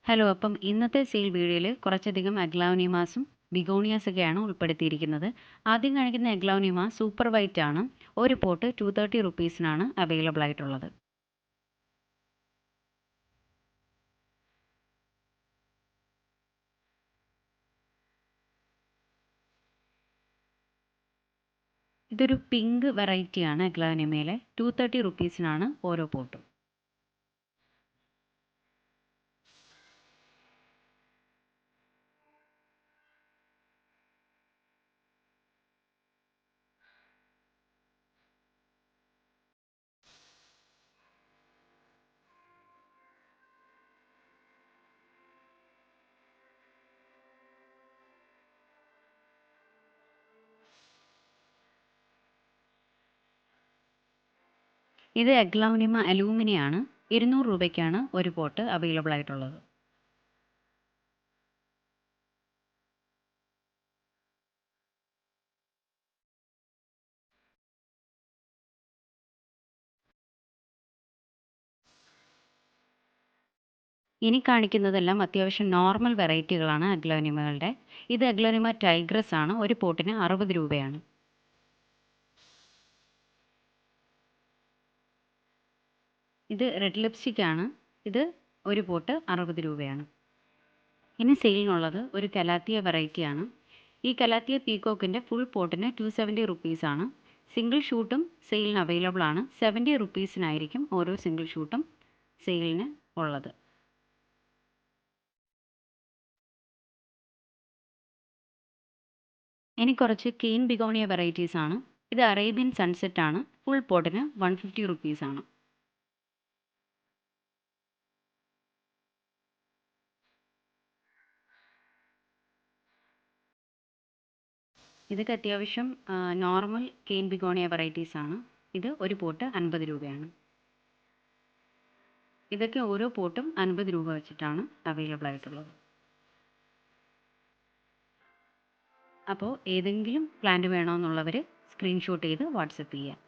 Hello, അപ്പം ഇന്നത്തെ sale വീഡിയോയിൽ കുറച്ചധികം അഗ്ലോണിമാസും ബിഗോണിയാസൊക്കെയാണ് ഉൾപ്പെടുത്തിയിരിക്കുന്നത്. ആദ്യം കാണിക്കുന്ന അഗ്ലോണിമ സൂപ്പർ വൈറ്റ് ആണ്. ഒരു പോട്ട് 230 റുപ്പീസിനാണ് അവൈലബിൾ ആയിട്ടുള്ളത്. ഇതൊരു പിങ്ക് വെറൈറ്റിയാണ് അഗ്ലോണിമയിലെ. 230 റുപ്പീസിനാണ് ഓരോ പോട്ടും. ഇത് അഗ്ലോണിമ അലൂമിനിയാണ്. 200 രൂപയ്ക്കാണ് ഒരു പോട്ട് അവൈലബിൾ ആയിട്ടുള്ളത്. ഇനി കാണിക്കുന്നതെല്ലാം അത്യാവശ്യം നോർമൽ വെറൈറ്റികളാണ് അഗ്ലോണിമകളുടെ. ഇത് അഗ്ലോണിമ ടൈഗ്രസ് ആണ്. ഒരു പോട്ടിന് 60 രൂപയാണ്. ഇത് റെഡ് ലിപ്സ്റ്റിക് ആണ്. ഇത് ഒരു പോട്ട് 60 രൂപയാണ്. ഇനി സെയിലിനുള്ളത് ഒരു കലാത്തിയ വെറൈറ്റിയാണ്. ഈ കലാത്തിയ പീകോക്കിൻ്റെ ഫുൾ പോട്ടിന് 270 റുപ്പീസാണ്. സിംഗിൾ ഷൂട്ടും സെയിലിന് അവൈലബിൾ ആണ്. 70 റുപ്പീസിനായിരിക്കും ഓരോ സിംഗിൾ ഷൂട്ടും സെയിലിന് ഉള്ളത്. ഇനി കുറച്ച് കെയിൻ ബിഗോണിയ വെറൈറ്റീസ് ആണ്. ഇത് അറേബ്യൻ സൺസെറ്റ് ആണ്. ഫുൾ പോട്ടിന് 150 റുപ്പീസാണ്. ഇതൊക്കെ അത്യാവശ്യം നോർമൽ കെയിൻ ബിഗോണിയ വെറൈറ്റീസ് ആണ്. ഇത് ഒരു പോട്ട് 50 രൂപയാണ്. ഇതൊക്കെ ഓരോ പോട്ടും 50 രൂപ വെച്ചിട്ടാണ് അവൈലബിൾ ആയിട്ടുള്ളത്. അപ്പോൾ ഏതെങ്കിലും പ്ലാന്റ് വേണമെന്നുള്ളവർ സ്ക്രീൻഷോട്ട് ചെയ്ത് വാട്സപ്പ് ചെയ്യുക.